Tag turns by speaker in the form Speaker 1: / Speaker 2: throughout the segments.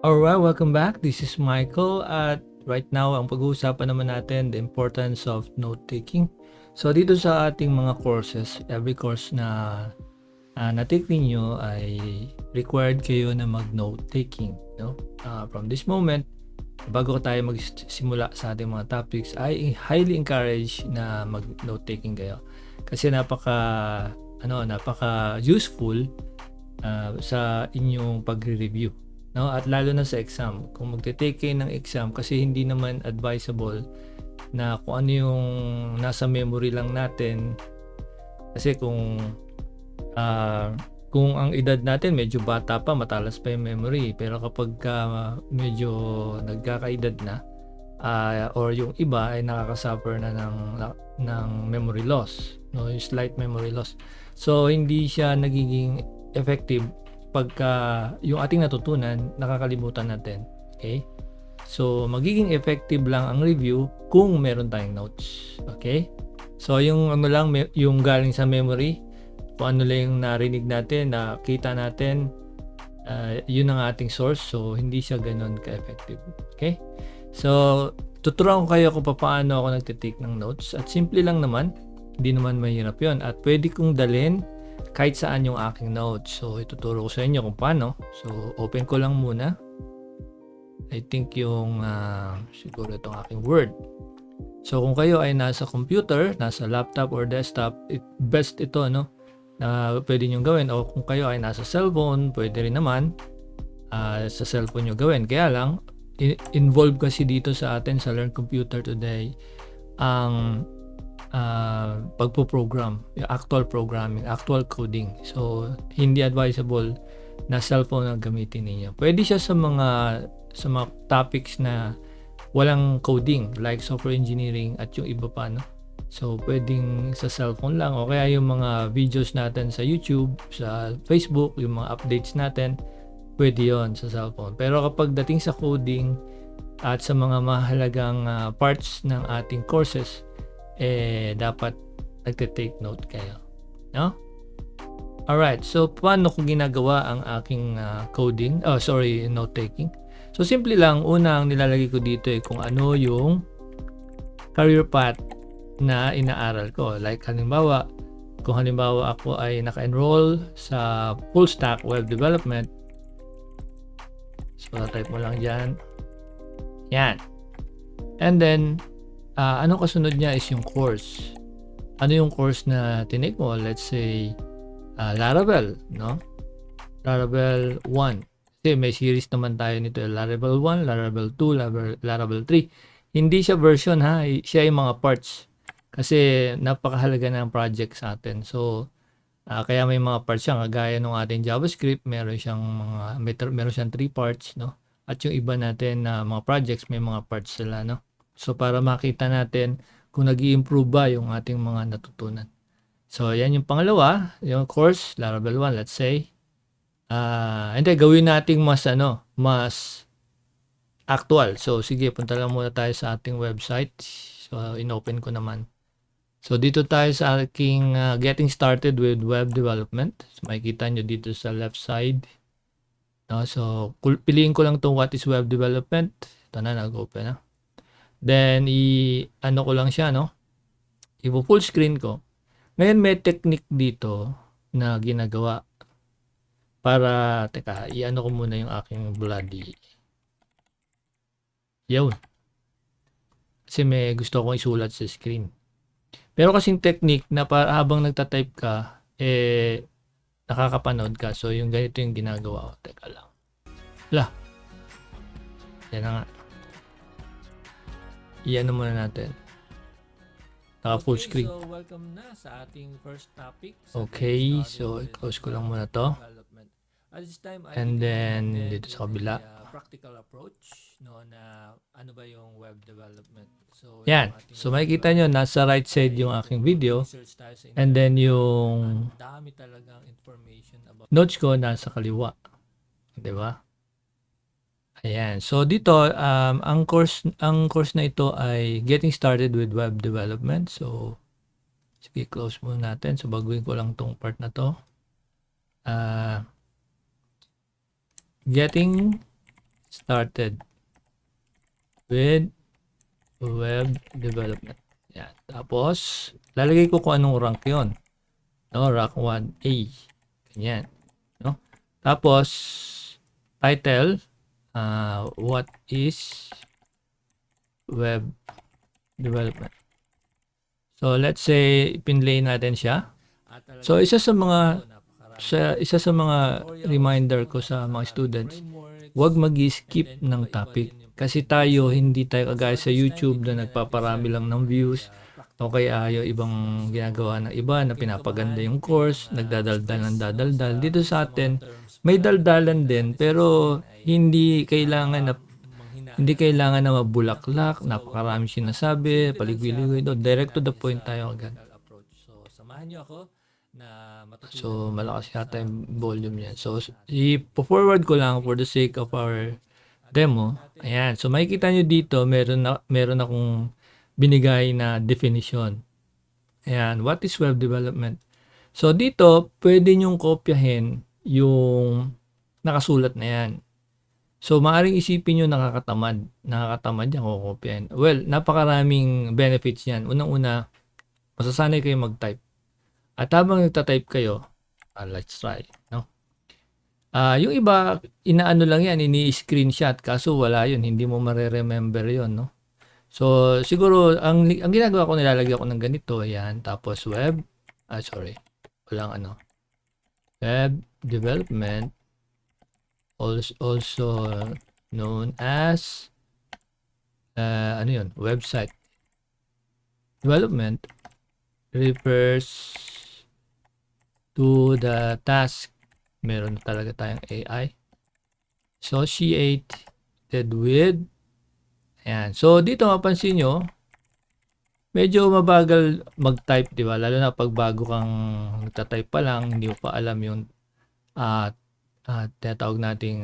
Speaker 1: Alright, welcome back. This is Michael at right now ang pag-uusapan naman natin the importance of note-taking. So dito sa ating mga courses, every course na na-take ninyo ay required kayo na mag-note-taking. No? From this moment, bago tayo magsimula sa ating mga topics, I highly encourage na mag-note-taking kayo. Kasi napaka useful sa inyong pagre-review. No? At lalo na sa exam. Kung magte-take kayo ng exam, kasi hindi naman advisable na kung ano yung nasa memory lang natin. Kasi kung ang edad natin medyo bata pa, matalas pa yung memory. Pero kapag medyo nagkakaedad na, or yung iba ay nakakasuffer na ng memory loss, no, yung slight memory loss. So hindi siya nagiging effective pagka yung ating natutunan nakakalimutan natin. Okay? So magiging effective lang ang review kung meron tayong notes. Okay? So yung yung galing sa memory, kung ano lang yung narinig natin, nakita natin, yun ang ating source. So hindi siya ganoon ka-effective. Okay? So tuturuan ko kayo kung paano ako nagte-take ng notes, at simple lang naman, hindi naman mahirap yun, at pwede kong dalhin kahit saan yung aking notes. So ituturo ko sa inyo kung paano. So open ko lang muna. I think yung siguro itong aking Word. So kung kayo ay nasa computer, nasa laptop or desktop, best ito, no, na pwede nyo gawin. O kung kayo ay nasa cellphone, pwede rin naman sa cellphone nyo gawin. Kaya lang, involved kasi dito sa atin sa Learn Computer Today ang pagpo-program, yung actual programming, actual coding. So hindi advisable na cellphone ang gamitin niyo. Pwede siya sa mga topics na walang coding, like software engineering at yung iba pa, no? So pwedeng sa cellphone lang, o kaya yung mga videos natin sa YouTube, sa Facebook, yung mga updates natin, pwede yon sa cellphone. Pero kapag dating sa coding at sa mga mahalagang parts ng ating courses, dapat nagte-take note kayo, no? Alright, so paano ko ginagawa ang aking note taking? So simple lang, una ang nilalagay ko dito ay kung ano yung career path na inaaral ko. Like halimbawa, kung halimbawa ako ay naka-enroll sa full stack web development, so type mo lang dyan, yan, and then anong kasunod niya is yung course. Ano yung course na tinake mo? Let's say Laravel, no? Laravel 1. Kasi may series naman tayo nito, Laravel 1, Laravel 2, Laravel 3. Hindi siya version, ha, siya yung mga parts. Kasi napakahalaga ng project sa atin. So kaya may mga parts siya, kagaya ng ating JavaScript, meron siyang 3 parts, no? At yung iba natin na mga projects, may mga parts sila, no? So para makita natin kung nag-i-improve ba yung ating mga natutunan. So yan yung pangalawa, yung course Laravel 1, let's say. Hindi, gawin nating mas actual. So sige, punta lang muna tayo sa ating website. So inopen ko naman. So dito tayo sa aking getting started with web development. So makikita nyo dito sa left side. No? So piliin ko lang itong what is web development. Ito na, nag-open na. Then ko lang siya, no? I-full screen ko. Ngayon may technique dito na ginagawa para, ko muna yung aking bloody. Yun. Kasi may gusto akong isulat sa screen. Pero kasing technique na para habang nagta-type ka, nakakapanood ka. So yung ganito yung ginagawa ko. Teka lang. Yan na nga. Iyan muna natin. Naka full screen. So welcome na sa ating first topic. Okay, so i-close ko lang muna to. And then dito sa kabila. Practical approach, no, na ano ba yung web development. So yan. So makikita nyo nasa right side yung aking video. And then yung notes ko nasa kaliwa. 'Di ba? Ayan. So dito ang course na ito ay Getting Started with Web Development. So sige, close muna natin. So baguhin ko lang tong part na to. Getting started with web development. Yan. Tapos, lalagay ko kung anong rank yon, no? Rank 1A. Ganyan. No? Tapos, title, what is web development? So, let's say, pinlay natin siya. So, isa sa mga reminder ko sa mga students, huwag mag-skip ng topic. Kasi hindi tayo kagaya sa YouTube na nagpaparami lang ng views o kaya yung ibang ginagawa ng iba na pinapaganda yung course, nagdadaldal ng dadaldal. Dito sa atin, may daldalan din pero hindi kailangan na mabulaklak, napakarami sinasabi, paligwi-ligwi. Direct to the point tayo agad. So, samahan niyo ako na so malakas yata yung volume niyan. So, i-forward ko lang for the sake of our demo. Ayan. So, makikita nyo dito, meron akong binigay na definition. Ayan. What is web development? So, dito, pwede nyong kopyahin yung nakasulat na yan. So, maaaring isipin nyo nakakatamad. Nakakatamad yan kung kopyahin. Well, napakaraming benefits yan. Unang-una, masasanay kayo mag-type. At habang nagta-type kayo, let's try, no? Yung iba, inaano lang yan, ini-screenshot, kaso wala yun, hindi mo mare-remember yun, no? So, siguro, ang ginagawa ko, nilalagay ko ng ganito, yan, tapos web development, also known as, website development, refers to the task. Meron talaga tayong AI associated with. Ayan. So, dito mapansin nyo, medyo mabagal mag-type, di ba? Lalo na pag bago kang nagta-type pa lang, hindi mo pa alam yung tinatawag nating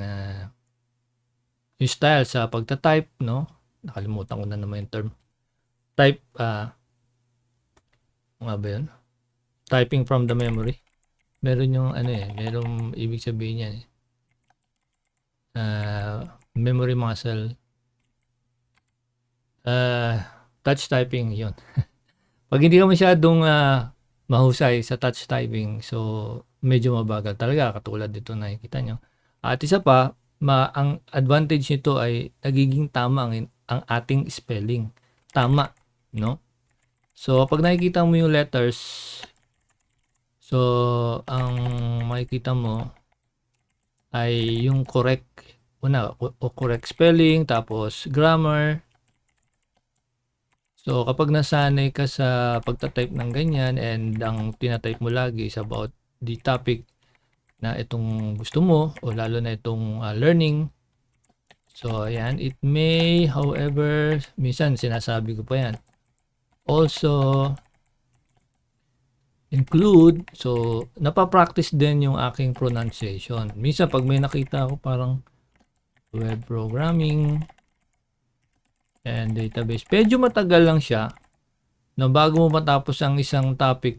Speaker 1: yung style sa pagta-type, no? Nakalimutan ko na naman yung term. Type, nga ba yun? Typing from the memory. Meron yung merong ibig sabihin yan memory muscle, touch typing, yun. Pag hindi ka masyadong mahusay sa touch typing, so medyo mabagal talaga, katulad dito nakikita nyo. At isa pa, ang advantage nito ay nagiging tama ang ating spelling. Tama, no? So, pag nakikita mo yung letters, so, ang makikita mo ay yung correct spelling, tapos grammar. So, kapag nasanay ka sa pagta-type ng ganyan and ang tina-type mo lagi is about the topic na itong gusto mo o lalo na itong learning. So, ayan. It may, however, minsan sinasabi ko pa yan, also include, so napapractice din yung aking pronunciation. Minsan pag may nakita ako parang web programming and database, medyo matagal lang siya, no, bago mo matapos ang isang topic,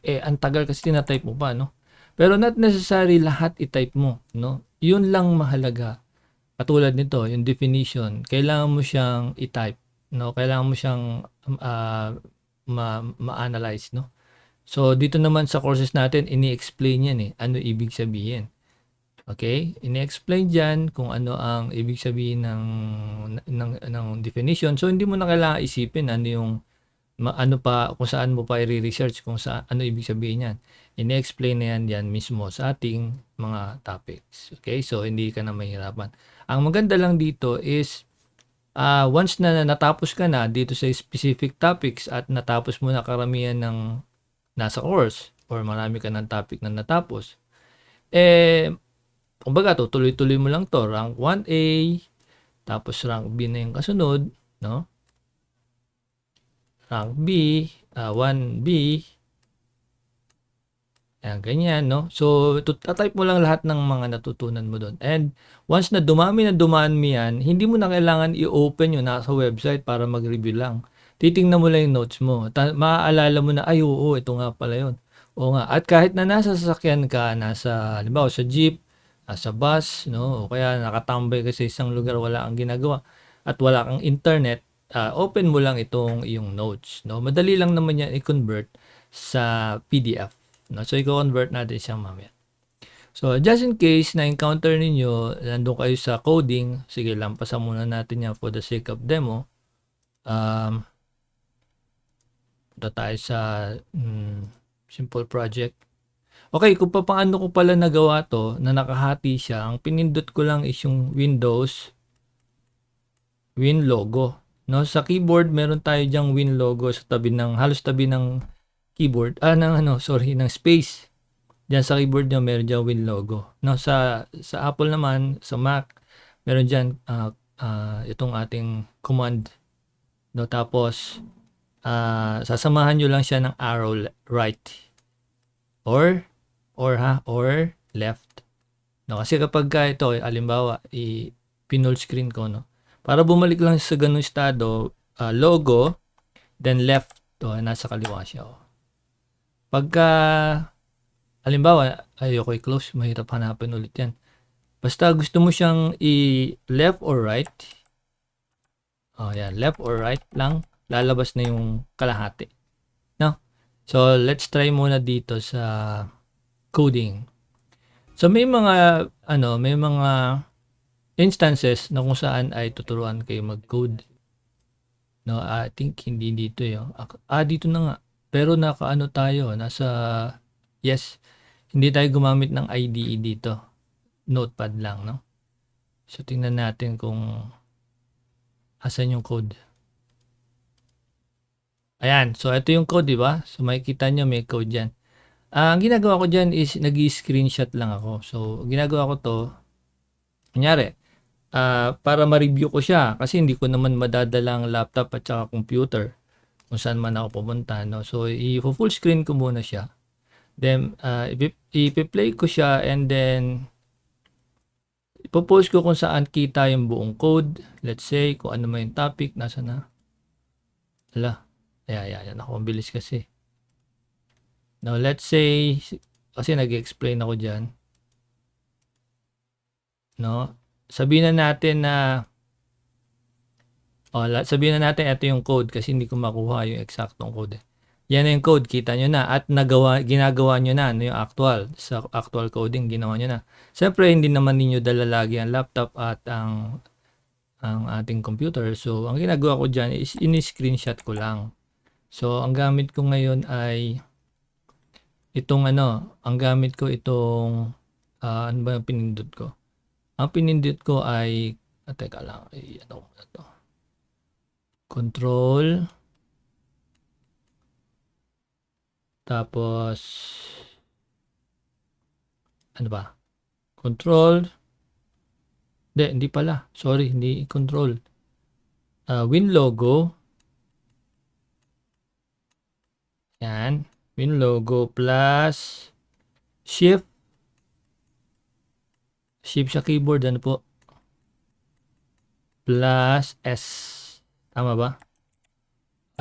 Speaker 1: ang tagal kasi tinatype mo pa, no? Pero not necessary lahat i-type mo, no? Yun lang mahalaga. Katulad nito, yung definition, kailangan mo siyang i-type, no? Kailangan mo siyang ma-analyze, no? So, dito naman sa courses natin, ini-explain yan ano ibig sabihin. Okay? Ini-explain dyan kung ano ang ibig sabihin ng definition. So, hindi mo na kailangan isipin kung saan mo pa i-research kung ano ibig sabihin yan. Ini-explain na yan mismo sa ating mga topics. Okay? So, hindi ka na mahirapan. Ang maganda lang dito is, once na natapos ka na dito sa specific topics at natapos mo na karamihan ng nasa course or marami ka ng topic na natapos, kumbaga tuloy-tuloy mo lang to, rank 1A, tapos rank B na yung kasunod, no? Rank B, 1B, ayan, ganyan, no? So, tatype mo lang lahat ng mga natutunan mo doon. And once na dumami yan, hindi mo na kailangan i-open yung nasa website para mag-review lang. Titingnan mo lang yung notes mo. Maaalala mo na, ito nga pala yun. Oo nga. At kahit na nasa sasakyan ka, halimbawa sa jeep, sa bus, no? O kaya nakatambay ka sa isang lugar, wala kang ginagawa at wala kang internet, open mo lang itong iyong notes, no? Madali lang naman yan i-convert sa PDF, no? So i-convert natin siya mamaya. So just in case na encounter ninyo, nandun kayo sa coding, sige lampasan muna natin yan for the sake of demo. Punta tayo sa simple project. Okay, kung paano ko pala nagawa to, na nakahati siya, ang pinindot ko lang is yung Windows, Win logo. No, sa keyboard meron tayo diyang Win logo sa tabi ng, halos tabi ng keyboard, ng space. Diyan sa keyboard niya meron diyang Win logo. No, sa Apple naman, sa Mac, meron diyan itong ating command. No, tapos sasamahan nyo lang siya ng arrow right or left. No, kasi kapag ito, halimbawa, pinull screen ko, no, para bumalik lang sa ganung estado, logo, then left, nasa kaliwa siya. Pagka, halimbawa, ayoko i-close, mahirap hanapin ulit yan. Basta gusto mo siyang i-left or right, yan, left or right lang, lalabas na yung kalahati. No? So, let's try muna dito sa coding. So, may mga instances na kung saan ay tuturuan kayo mag-code. No, I think hindi dito yun. Dito na nga. Pero nakaano tayo, hindi tayo gumamit ng IDE dito. Notepad lang, no? So, tingnan natin kung asan yung code. Ayan, so ito yung code, di ba? So makikita nyo may code dyan. Ang ginagawa ko dyan is nag-screenshot lang ako. So ginagawa ko to, kunyari, para ma-review ko siya kasi hindi ko naman madadala ang laptop at saka computer kung saan man ako pumunta. No? So i-full screen ko muna siya. Then i-play ko siya and then ipopost ko kung saan kita yung buong code. Let's say kung ano man yung topic, nasa na. Ayan, ako mabilis kasi. Now, let's say, kasi nag-explain ako dyan. No? Sabihin na natin ito yung code kasi hindi ko makuha yung eksaktong code. Yan na yung code, kita nyo na. At ginagawa nyo na, yung sa actual coding, ginawa nyo na. Siyempre, hindi naman ninyo dala lagi ang laptop at ang ating computer. So, ang ginagawa ko dyan is in-screenshot ko lang. So, ang gamit ko ngayon ay itong ano ba yung pinindot ko? Ang pinindot ko ay, teka lang, Control, tapos, Control, hindi pala, sorry, hindi Control. Win logo, yan, Win logo plus Shift sa keyboard, po? Plus S. Tama ba?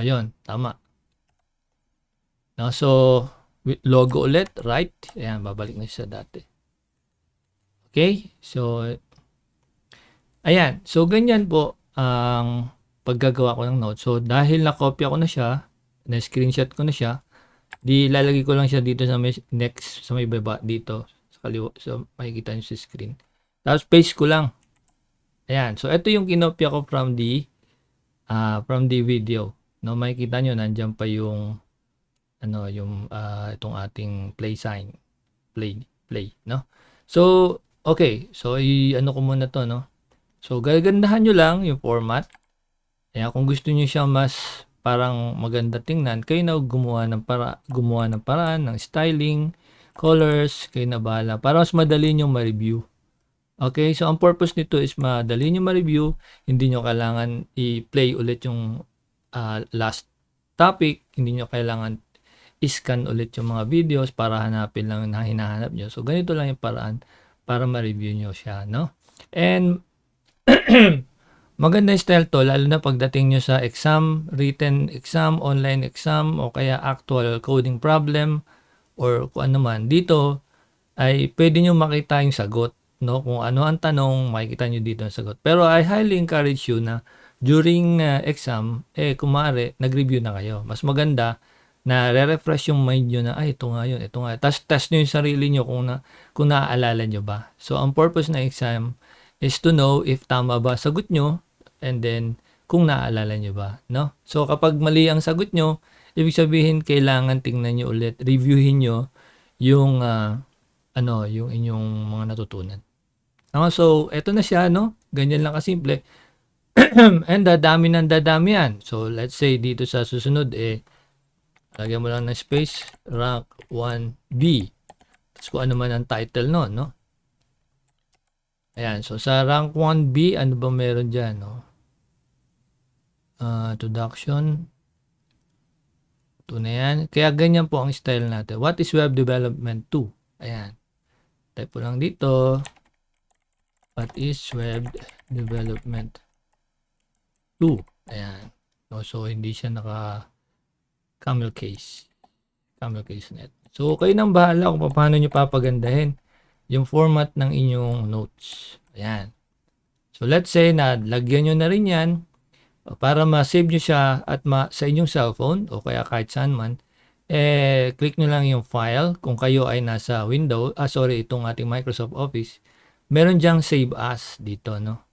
Speaker 1: Ayun, tama. No, so, logo ulit, right? Ayan, babalik na siya sa dati. Okay? So, ayan. So, ganyan po ang paggagawa ko ng note. So, dahil nakopya ko na siya, na-screenshot ko na siya, lalagay ko lang siya dito sa next, sa may baba dito sa kaliwa, so makikita niyo sa screen. Tapos paste ko lang. Ayan, so ito yung kinopya ko from the video. No, makikita niyo nandiyan pa yung itong ating play sign. Play, no? So, okay. So ko muna to, no? So gagandahan niyo lang yung format. Ayan, kung gusto niyo siya mas parang maganda tingnan, kayo na gumawa ng paraan ng styling, colors, kayo na bahala para mas madali nyo ma-review. Okay, so ang purpose nito is madali nyo ma-review, hindi nyo kailangan i-play ulit yung last topic, hindi nyo kailangan i-scan ulit yung mga videos para hanapin lang na hinahanap nyo. So ganito lang yung paraan para ma-review nyo siya, no? And maganda yung style to, lalo na pagdating nyo sa exam, written exam, online exam, o kaya actual coding problem, or kung ano man. Dito, ay pwede nyo makita yung sagot. no? Kung ano ang tanong, makikita nyo dito ang sagot. Pero I highly encourage you na during exam, kumare, nag-review na kayo. Mas maganda na re-refresh yung mind nyo na, ay, ito nga yun, ito nga. Tapos test nyo yung sarili nyo kung naaalala nyo ba. So, ang purpose ng exam is to know if tama ba sagot nyo, and then, kung naaalala nyo ba, no? So, kapag mali ang sagot nyo, ibig sabihin, kailangan tingnan nyo ulit, reviewin nyo yung, yung inyong mga natutunan. So, eto na siya, no? Ganyan lang kasimple. And dadami yan. So, let's say, dito sa susunod, lagyan mo lang ng space, rank 1B. Tapos kung ano man ang title no? Ayan, so sa rank 1B, ano ba meron dyan, no? Introduction. Ito na yan. Kaya ganyan po ang style natin. What is Web Development 2? Ayan. Type po lang dito. What is Web Development 2? Ayan. So, hindi siya camel case net. So, kayo nang bahala kung paano nyo papagandahin yung format ng inyong notes. Ayan. So, let's say na lagyan nyo na rin yan para ma-save nyo siya at sa inyong cellphone o kaya kahit saan man, click nyo lang yung file kung kayo ay nasa Windows, itong ating Microsoft Office. Meron dyang save as dito, no?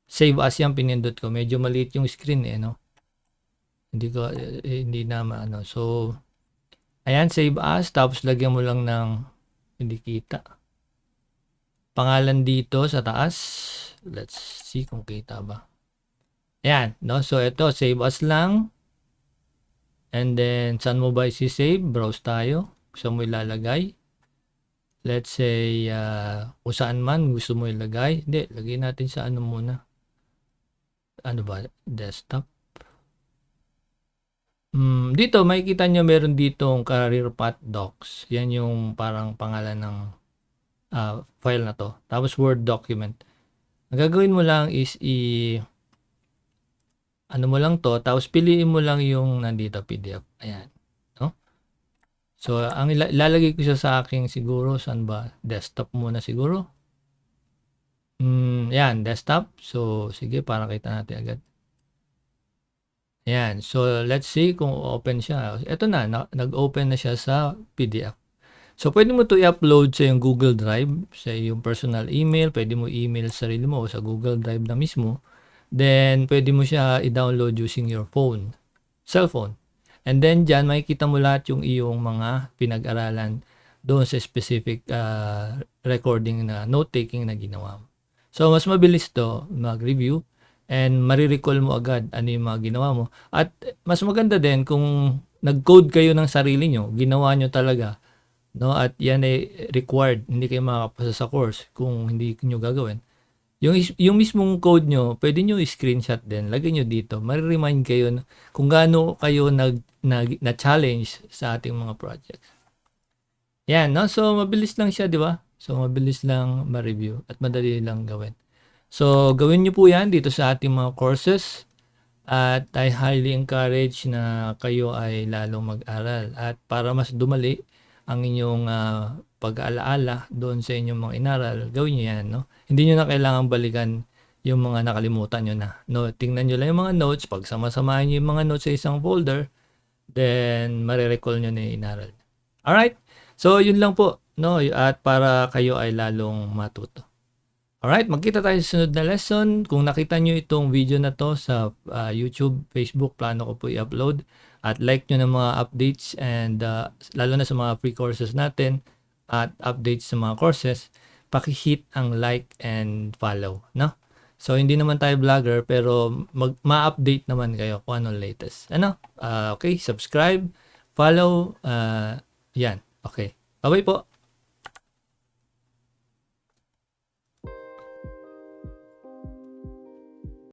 Speaker 1: Save as yan, pinindot ko. Medyo maliit yung screen, no? Hindi na maano. So, ayan, save as. Tapos, lagyan mo lang ng, hindi kita, pangalan dito sa taas. Let's see kung kita ba. Ayan, no? So, ito, save as lang. And then, saan mo ba isi-save? Browse tayo. Saan mo ilalagay? Let's say, kung saan man gusto mo ilagay. Hindi, lagay natin sa ano muna. Ano ba? Desktop. Dito, makikita nyo meron ditong career path docs. Yan yung parang pangalan ng file na to. Tapos Word document. Ang gagawin mo lang is ano mo lang to, tapos piliin mo lang yung nandito PDF. Ayan. No? So, ang ilalagay ko siya sa aking siguro, saan ba? Desktop muna siguro. Yan, desktop. So, sige, para kita natin agad. Ayan. So, let's see kung open siya. Ito na, nag-open na siya sa PDF. So, pwede mo to i-upload sa yung Google Drive, sa yung personal email. Pwede mo email sa sarili mo o sa Google Drive na mismo. Then, pwede mo siya i-download using your cellphone. And then, dyan, makikita mo lahat yung iyong mga pinag-aralan doon sa specific recording na note-taking na ginawa mo. So, mas mabilis to mag-review. And marirecall mo agad ano yung mga ginawa mo. At mas maganda din kung nag-code kayo ng sarili nyo, ginawa nyo talaga, no? At yan ay required, hindi kayo makakapasa sa course kung hindi nyo gagawin. Yung mismong code nyo, pwede nyo i-screenshot din, lagay nyo dito, mariremind kayo kung gaano kayo na-challenge sa ating mga projects. Yan, no? So, mabilis lang siya, di ba? So, mabilis lang ma-review at madali lang gawin. So, gawin nyo po yan dito sa ating mga courses at I highly encourage na kayo ay lalong mag-aral at para mas dumali ang inyong pag-aalaala doon sa inyong mga inaral, gawin nyo yan, no? Hindi nyo na kailangan balikan yung mga nakalimutan nyo na, no? Tingnan nyo lang yung mga notes, pag sama-samahin nyo yung mga notes sa isang folder, then marirecall nyo na yung inaral. Alright? So, yun lang po, no? At para kayo ay lalong matuto. Alright, magkita tayo sa sunod na lesson. Kung nakita nyo itong video na to sa YouTube, Facebook, plano ko po i-upload. At like nyo ng mga updates and lalo na sa mga free courses natin at updates sa mga courses, paki-hit ang like and follow, no? So, hindi naman tayo vlogger pero ma-update naman kayo kung anong latest. Okay, subscribe, follow, yan. Okay, bye-bye po.